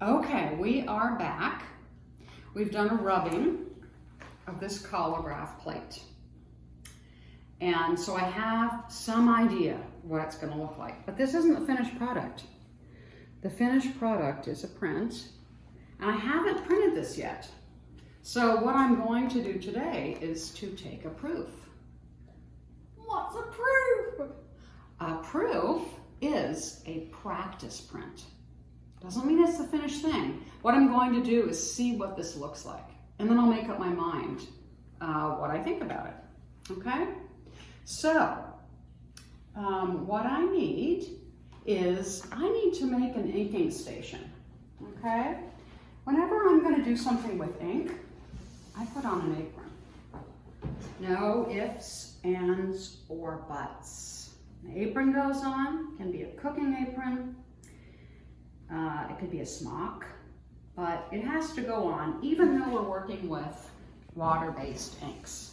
Okay, we are back. We've done a rubbing of this Collagraph plate. And so I have some idea what it's going to look like. But this isn't the finished product. The finished product is a print. And I haven't printed this yet. So what I'm going to do today is to take a proof. What's a proof? A proof is a practice print. Doesn't mean it's the finished thing. What I'm going to do is see what this looks like. And then I'll make up my mind what I think about it. Okay? So, what I need is, I need to make an inking station. Okay? Whenever I'm going to do something with ink, I put on an apron. No ifs, ands, or buts. The apron goes on, can be a cooking apron, it could be a smock, but it has to go on even though we're working with water-based inks.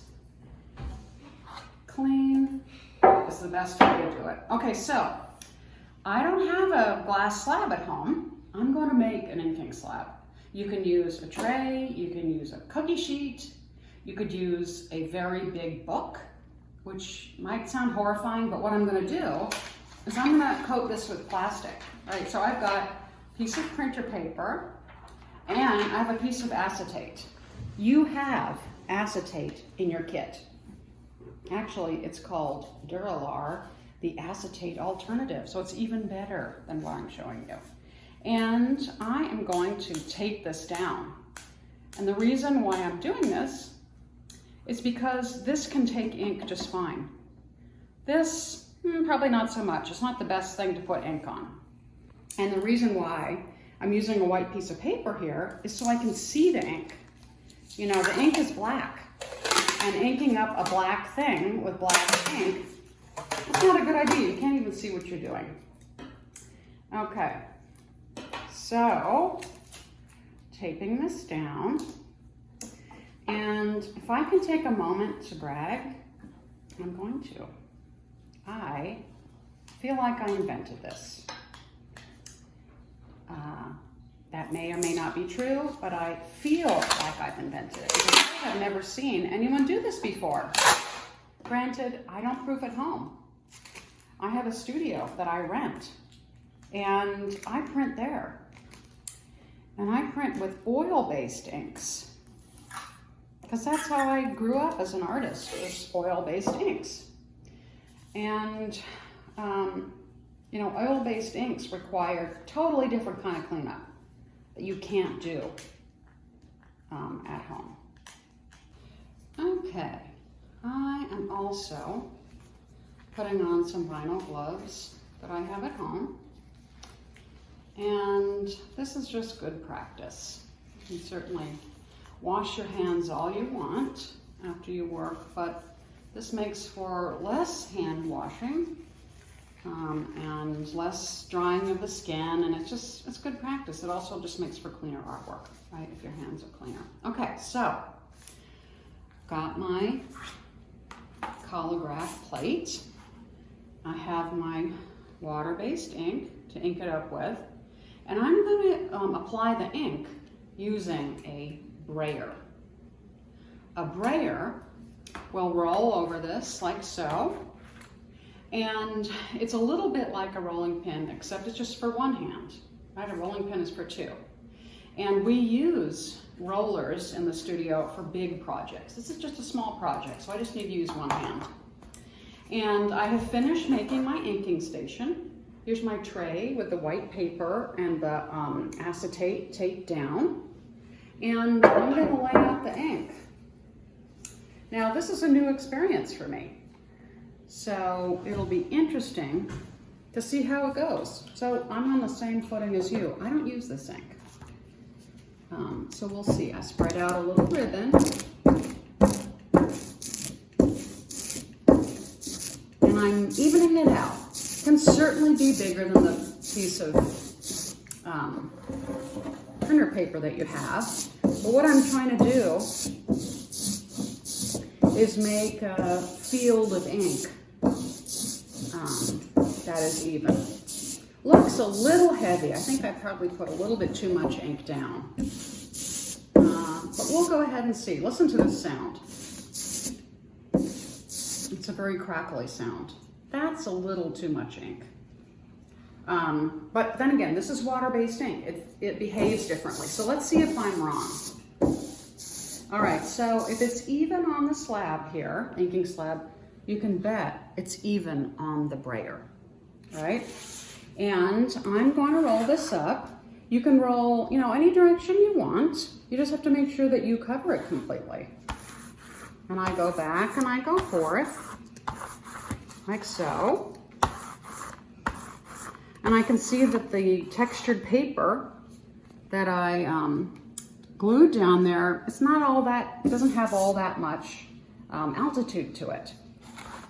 Clean is the best way to do it. Okay, so I don't have a glass slab at home. I'm going to make an inking slab. You can use a tray, you can use a cookie sheet, you could use a very big book, which might sound horrifying, but what I'm going to do is I'm going to coat this with plastic. All right, so I've got a piece of printer paper and I have a piece of acetate. You have acetate in your kit. Actually, it's called Duralar, the acetate alternative, so it's even better than what I'm showing you. And I am going to tape this down. And the reason why I'm doing this is because this can take ink just fine. This, probably not so much. It's not the best thing to put ink on. And the reason why I'm using a white piece of paper here is so I can see the ink. You know, the ink is black. And inking up a black thing with black ink, it's not a good idea. You can't even see what you're doing. Okay, so taping this down. And if I can take a moment to brag, I'm going to. I feel like I invented this. That may or may not be true, but I feel like I've invented it because I have never seen anyone do this before. Granted, I don't proof at home. I have a studio that I rent and I print there. And I print with oil-based inks because that's how I grew up as an artist, was oil-based inks. And, you know, oil-based inks require totally different kind of cleanup that you can't do at home. Okay, I am also putting on some vinyl gloves that I have at home. And this is just good practice. You can certainly wash your hands all you want after you work, but this makes for less hand washing and less drying of the skin, and it's good practice. It also just makes for cleaner artwork, right, if your hands are cleaner. Okay, so got my Collagraph plate. I have my water-based ink to ink it up with, and I'm going to apply the ink using a brayer. A brayer will roll over this like so, and it's a little bit like a rolling pin, except it's just for one hand, right? A rolling pin is for two. And we use rollers in the studio for big projects. This is just a small project, so I just need to use one hand. And I have finished making my inking station. Here's my tray with the white paper and the acetate taped down. And I'm going to lay out the ink. Now, this is a new experience for me. So it'll be interesting to see how it goes. So I'm on the same footing as you. I don't use this ink. So we'll see. I spread out a little ribbon. And I'm evening it out. It can certainly be bigger than the piece of printer paper that you have. But what I'm trying to do is make a field of ink that is even. Looks a little heavy. I think I probably put a little bit too much ink down. But we'll go ahead and see. Listen to this sound. It's a very crackly sound. That's a little too much ink. But then again, this is water-based ink. It behaves differently. So let's see if I'm wrong. All right, so if it's even on the slab here, inking slab, you can bet it's even on the brayer, right? And I'm going to roll this up. You can roll, you know, any direction you want. You just have to make sure that you cover it completely. And I go back and I go forth, like so. And I can see that the textured paper that I glued down there, it's not all that, it doesn't have all that much altitude to it.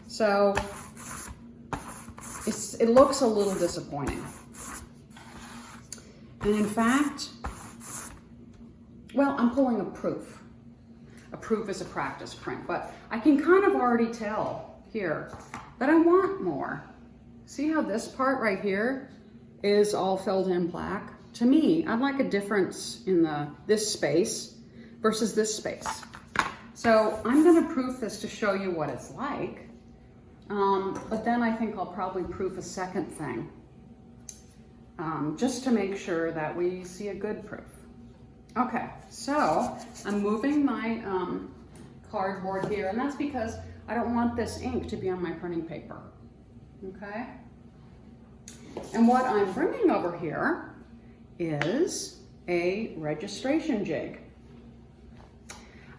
So it looks a little disappointing. And in fact, well, I'm pulling a proof. A proof is a practice print, but I can kind of already tell here that I want more. See how this part right here is all filled in black? To me, I'd like a difference in this space versus this space. So I'm gonna proof this to show you what it's like. But then I think I'll probably proof a second thing, just to make sure that we see a good proof. Okay, so I'm moving my cardboard here, and that's because I don't want this ink to be on my printing paper, okay? And what I'm bringing over here is a registration jig.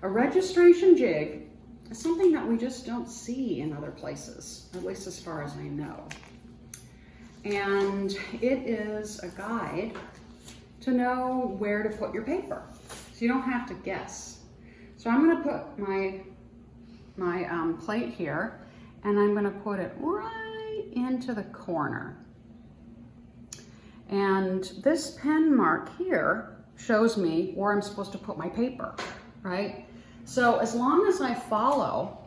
A registration jig is something that we just don't see in other places, at least as far as I know. And it is a guide to know where to put your paper, so you don't have to guess. So I'm going to put my plate here, and I'm going to put it right into the corner. And this pen mark here shows me where I'm supposed to put my paper, right? So as long as I follow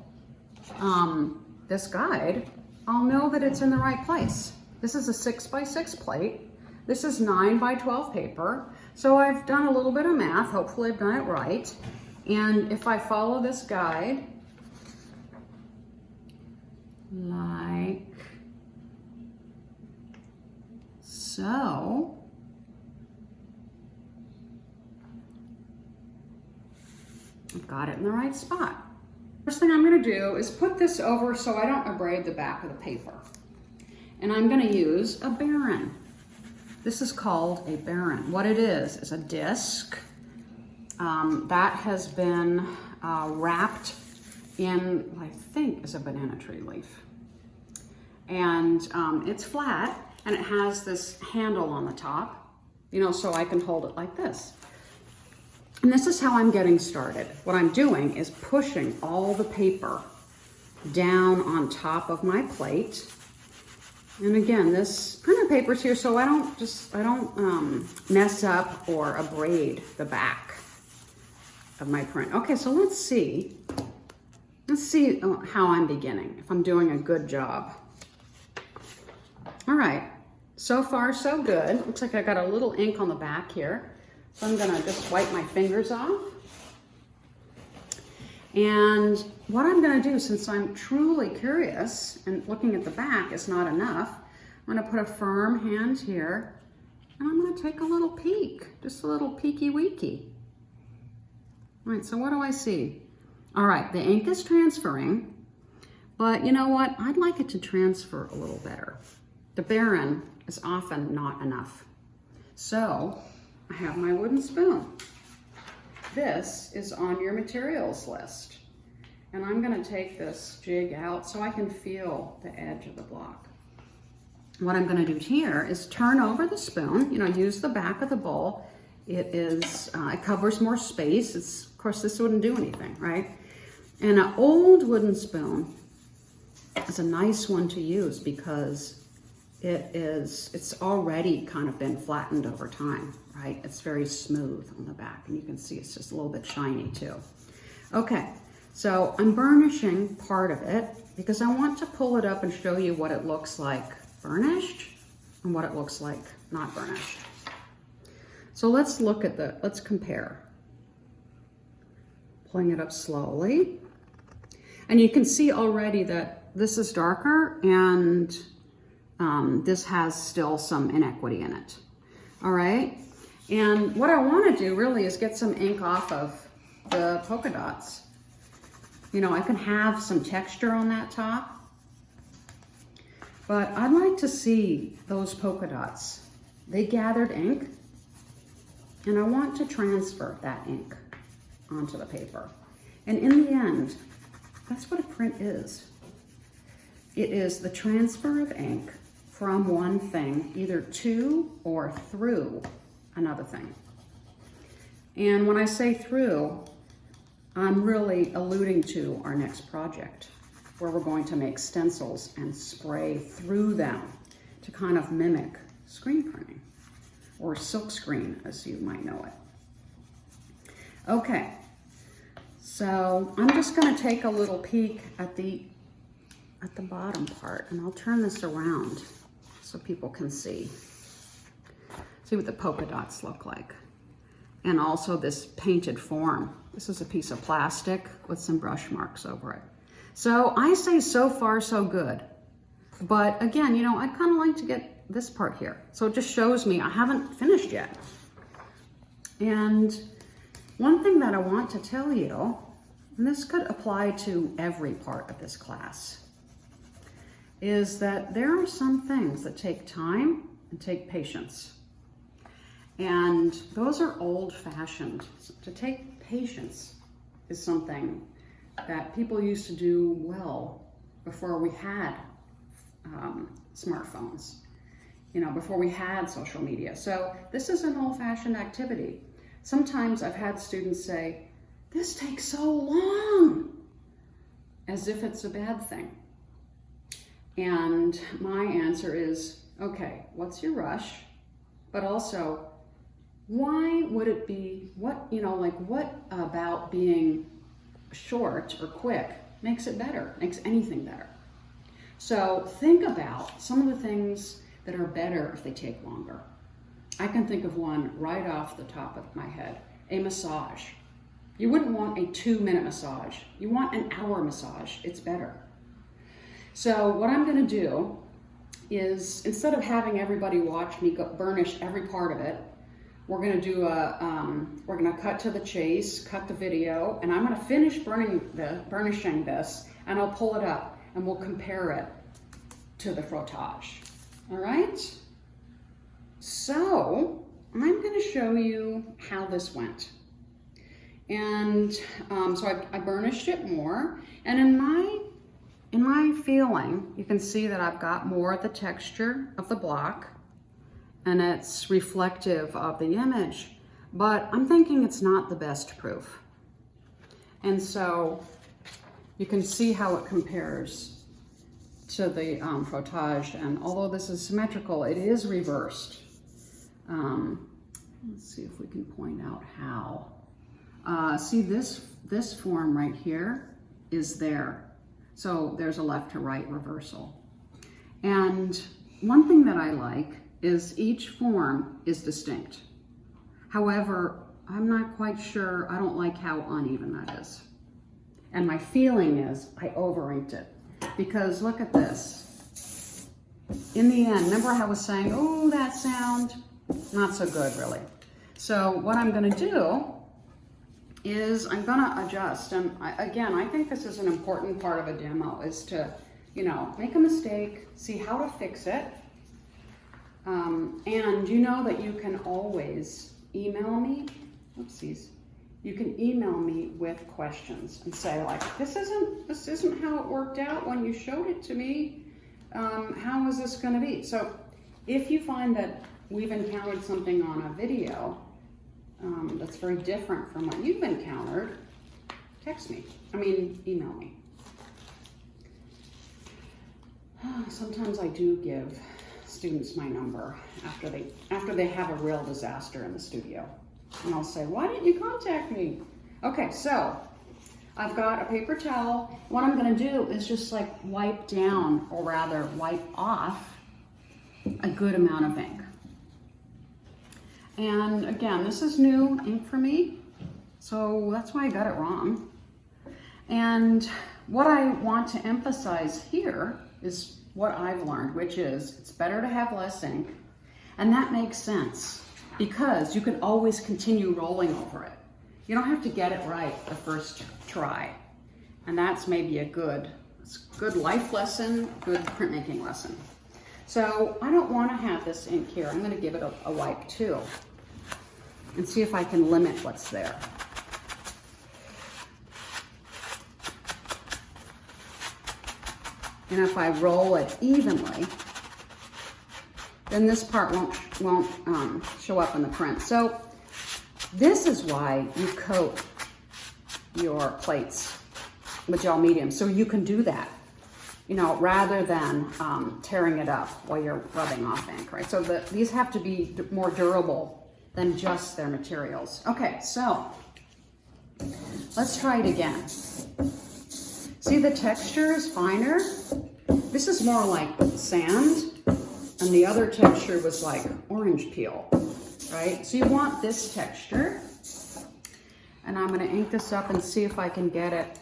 this guide, I'll know that it's in the right place. This is a 6x6 plate. This is 9x12 paper. So I've done a little bit of math. Hopefully I've done it right. And if I follow this guide, like so, I've got it in the right spot. First thing I'm going to do is put this over so I don't abrade the back of the paper. And I'm going to use a Baron. This is called a Baron. What it is a disc that has been wrapped in what I think is a banana tree leaf. And it's flat, and it has this handle on the top, you know, so I can hold it like this. And this is how I'm getting started. What I'm doing is pushing all the paper down on top of my plate. And again, this printer paper's here so I don't mess up or abrade the back of my print. Okay, so let's see how I'm beginning, if I'm doing a good job. All right, so far so good. Looks like I got a little ink on the back here. So I'm gonna just wipe my fingers off. And what I'm gonna do, since I'm truly curious and looking at the back is not enough, I'm gonna put a firm hand here and I'm gonna take a little peek, just a little peeky weeky. All right, so what do I see? All right, the ink is transferring, but you know what? I'd like it to transfer a little better. The Baron is often not enough. So I have my wooden spoon. This is on your materials list. And I'm gonna take this jig out so I can feel the edge of the block. What I'm gonna do here is turn over the spoon, you know, use the back of the bowl. It covers more space. Of course, this wouldn't do anything, right? And an old wooden spoon is a nice one to use because it's already kind of been flattened over time, right? It's very smooth on the back, and you can see it's just a little bit shiny too. Okay, so I'm burnishing part of it because I want to pull it up and show you what it looks like burnished. and what it looks like not burnished. So let's look at let's compare. Pulling it up slowly. And you can see already that this is darker and this has still some inequity in it. All right. And what I want to do really is get some ink off of the polka dots. You know, I can have some texture on that top, but I'd like to see those polka dots. They gathered ink, and I want to transfer that ink onto the paper. And in the end, that's what a print is. It is the transfer of ink from one thing, either to or through another thing. And when I say through, I'm really alluding to our next project, where we're going to make stencils and spray through them to kind of mimic screen printing, or silk screen as you might know it. Okay, so I'm just going to take a little peek at the bottom part, and I'll turn this around so people can see what the polka dots look like. And also this painted form. This is a piece of plastic with some brush marks over it. So I say so far so good. But again, you know, I'd kind of like to get this part here. So it just shows me I haven't finished yet. And one thing that I want to tell you, and this could apply to every part of this class, is that there are some things that take time and take patience. And those are old-fashioned. To take patience is something that people used to do well before we had smartphones, you know, before we had social media. So this is an old-fashioned activity. Sometimes I've had students say, "This takes so long," as if it's a bad thing. And my answer is, okay, what's your rush? But also, why would it be, what about being short or quick makes it better, makes anything better? So think about some of the things that are better if they take longer. I can think of one right off the top of my head, a massage. You wouldn't want a 2-minute massage. You want an hour massage, it's better. So what I'm gonna do is, instead of having everybody watch me burnish every part of it, we're gonna do we're gonna cut to the chase, cut the video, and I'm gonna finish burnishing this, and I'll pull it up, and we'll compare it to the frottage. All right? So I'm gonna show you how this went. And so I burnished it more, and in my feeling, you can see that I've got more of the texture of the block, and it's reflective of the image, but I'm thinking it's not the best proof. And so you can see how it compares to the frottage, and although this is symmetrical, it is reversed. Let's see if we can point out how. See this form right here is there. So there's a left to right reversal. And one thing that I like is each form is distinct. However, I'm not quite sure, I don't like how uneven that is. And my feeling is I over-inked it, because look at this. In the end, remember how I was saying, oh, that sound, not so good really. So what I'm gonna do is I'm gonna adjust, and I think this is an important part of a demo, is to, you know, make a mistake, see how to fix it, and you know that you can always email me, oopsies, you can email me with questions and say like, this isn't how it worked out when you showed it to me, how is this gonna be? So if you find that we've encountered something on a video that's very different from what you've encountered, email me. Sometimes I do give students my number after they have a real disaster in the studio. And I'll say, why didn't you contact me? Okay, so I've got a paper towel. What I'm gonna do is just like wipe down, or rather wipe off a good amount of ink. And again, this is new ink for me, so that's why I got it wrong. And what I want to emphasize here is what I've learned, which is it's better to have less ink. And that makes sense because you can always continue rolling over it. You don't have to get it right the first try. And that's maybe a good life lesson, good printmaking lesson. So I don't want to have this ink here. I'm going to give it a wipe too and see if I can limit what's there. And if I roll it evenly, then this part won't show up in the print. So this is why you coat your plates with gel medium, so you can do that, you know, rather than tearing it up while you're rubbing off ink, right? So these have to be more durable than just their materials. Okay, so let's try it again. See, the texture is finer. This is more like sand, and the other texture was like orange peel, right? So you want this texture. And I'm gonna ink this up and see if I can get it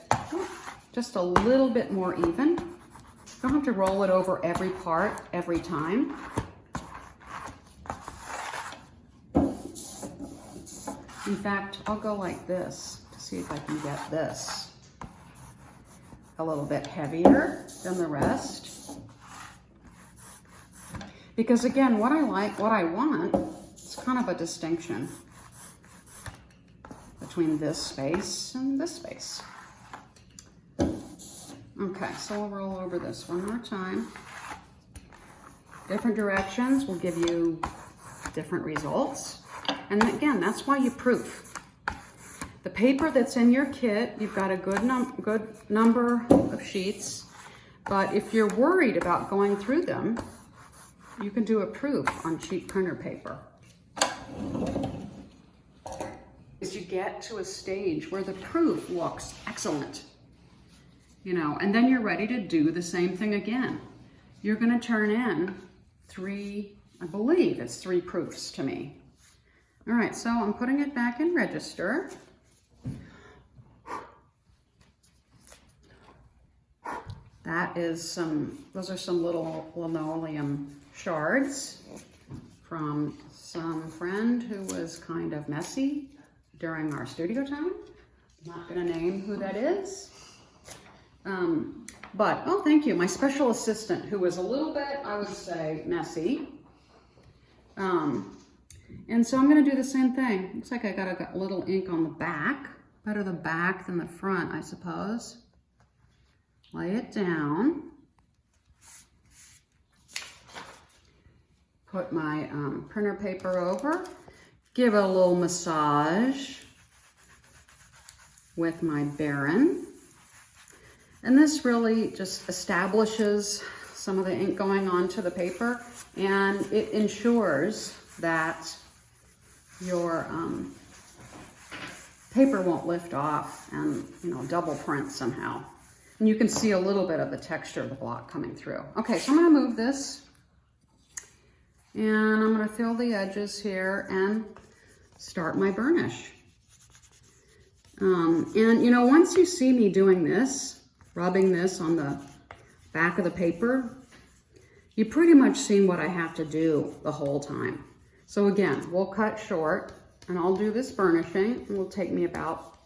just a little bit more even. Don't have to roll it over every part every time. In fact, I'll go like this to see if I can get this a little bit heavier than the rest. Because again, what I want, it's kind of a distinction between this space and this space. Okay, so we'll roll over this one more time. Different directions will give you different results. And again, that's why you proof. The paper that's in your kit, you've got a good number of sheets, but if you're worried about going through them, you can do a proof on cheap printer paper. As you get to a stage where the proof looks excellent, you know, and then you're ready to do the same thing again. You're gonna turn in I believe it's 3 proofs to me. All right, so I'm putting it back in register. That is those are some little linoleum shards from some friend who was kind of messy during our studio time. I'm not gonna name who that is. But, oh, thank you, my special assistant, who was a little bit, I would say, messy. And so I'm gonna do the same thing. Looks like I got a little ink on the back. Better the back than the front, I suppose. Lay it down. Put my printer paper over. Give it a little massage with my Baron. And this really just establishes some of the ink going onto the paper, and it ensures that your paper won't lift off and, you know, double print somehow. And you can see a little bit of the texture of the block coming through. Okay, so I'm gonna move this, and I'm gonna fill the edges here and start my burnish. And you know, once you see me doing this, rubbing this on the back of the paper, you pretty much seen what I have to do the whole time. So again, we'll cut short, and I'll do this burnishing. It will take me about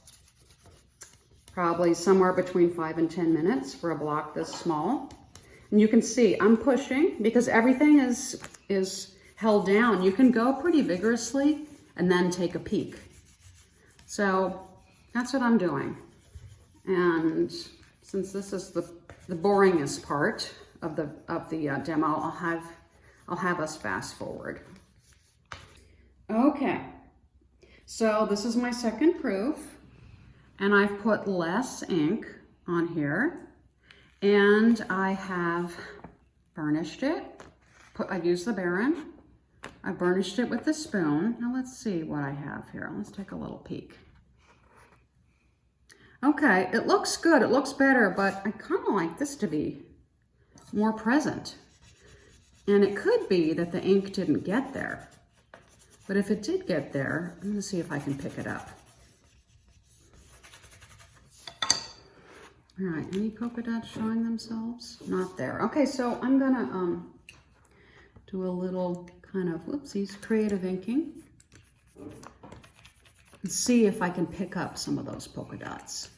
probably somewhere between 5 and 10 minutes for a block this small. And you can see I'm pushing because everything is held down. You can go pretty vigorously and then take a peek. So that's what I'm doing. And since this is the boringest part of the demo, I'll have us fast forward. Okay, so this is my second proof, and I've put less ink on here, and I have burnished it. I've used the Baron. I burnished it with the spoon. Now let's see what I have here. Let's take a little peek. Okay, it looks good, it looks better, but I kind of like this to be more present. And it could be that the ink didn't get there. But if it did get there, I'm gonna see if I can pick it up. All right, any polka dots showing themselves? Not there. Okay, so I'm gonna do a little kind of, whoopsies, creative inking. And see if I can pick up some of those polka dots.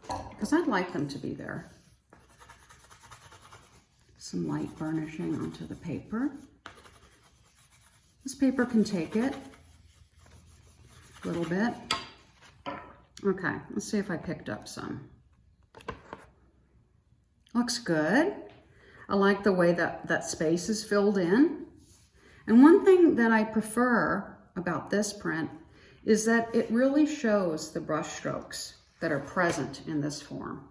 Because I'd like them to be there. Some light burnishing onto the paper. This paper can take it a little bit. Okay, let's see if I picked up some. Looks good. I like the way that space is filled in. And one thing that I prefer about this print is that it really shows the brush strokes that are present in this form.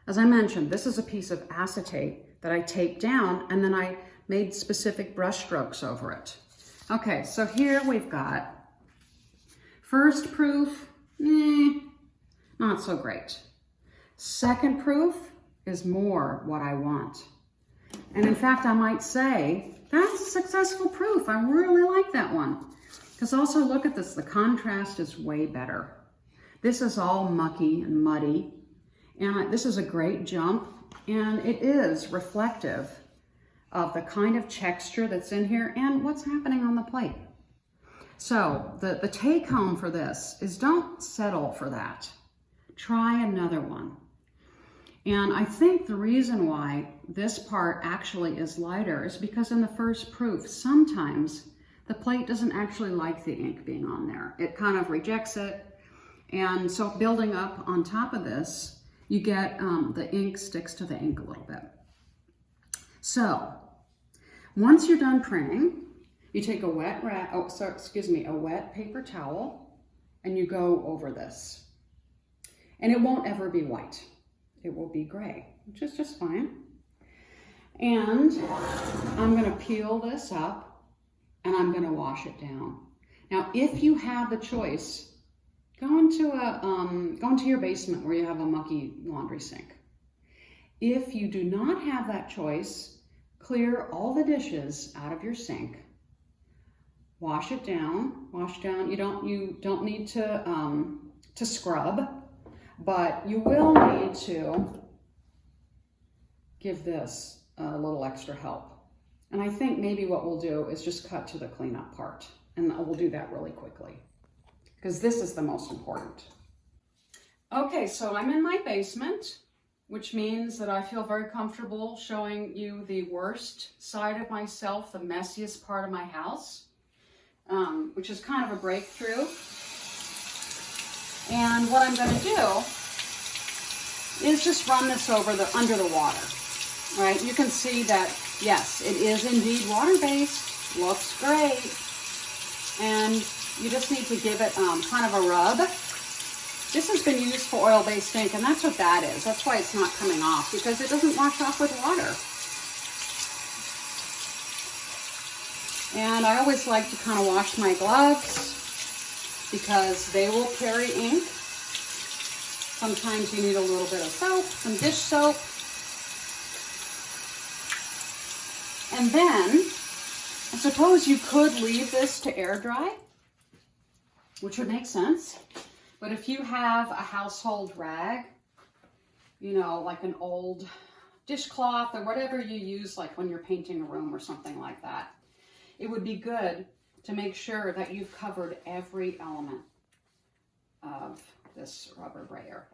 As I mentioned, this is a piece of acetate that I taped down and then I made specific brush strokes over it. Okay, so here we've got first proof, not so great. Second proof is more what I want. And in fact, I might say, that's a successful proof. I really like that one. Because also look at this, the contrast is way better. This is all mucky and muddy. And this is a great jump. And it is reflective of the kind of texture that's in here and what's happening on the plate. So the take home for this is don't settle for that. Try another one. And I think the reason why this part actually is lighter is because in the first proof, sometimes the plate doesn't actually like the ink being on there. It kind of rejects it. And so building up on top of this, you get the ink sticks to the ink a little bit. So once you're done printing, you take a wet a wet paper towel and you go over this. And it won't ever be white. It will be gray, which is just fine. And I'm gonna peel this up and I'm gonna wash it down. Now, if you have the choice, go into your basement where you have a mucky laundry sink. If you do not have that choice, clear all the dishes out of your sink. Wash it down. Wash down. You don't need to scrub. But you will need to give this a little extra help. And I think maybe what we'll do is just cut to the cleanup part. And we'll do that really quickly because this is the most important. Okay, so I'm in my basement, which means that I feel very comfortable showing you the worst side of myself, the messiest part of my house, which is kind of a breakthrough. And what I'm going to do is just run this over under the water, right? You can see that, yes, it is indeed water-based, looks great. And you just need to give it kind of a rub. This has been used for oil-based ink, and that's what that is. That's why it's not coming off, because it doesn't wash off with water. And I always like to kind of wash my gloves, because they will carry ink. Sometimes you need a little bit of soap, some dish soap. And then, I suppose you could leave this to air dry, which would make sense. But if you have a household rag, you know, like an old dishcloth or whatever you use, like when you're painting a room or something like that, it would be good to make sure that you've covered every element of this rubber brayer.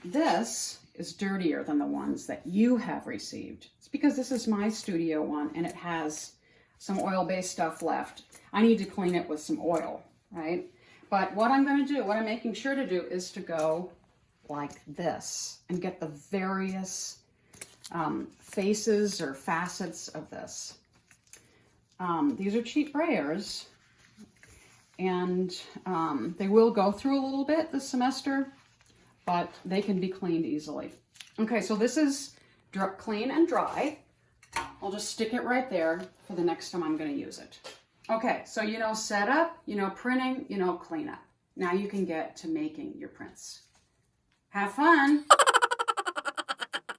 This is dirtier than the ones that you have received. It's because this is my studio one and it has some oil-based stuff left. I need to clean it with some oil, right? But what I'm going to do, what I'm making sure to do is to go like this and get the various faces or facets of this. These are cheap brayers, and they will go through a little bit this semester, but they can be cleaned easily. Okay, so this is clean and dry. I'll just stick it right there for the next time I'm going to use it. Okay, so you know setup, you know printing, you know cleanup. Now you can get to making your prints. Have fun!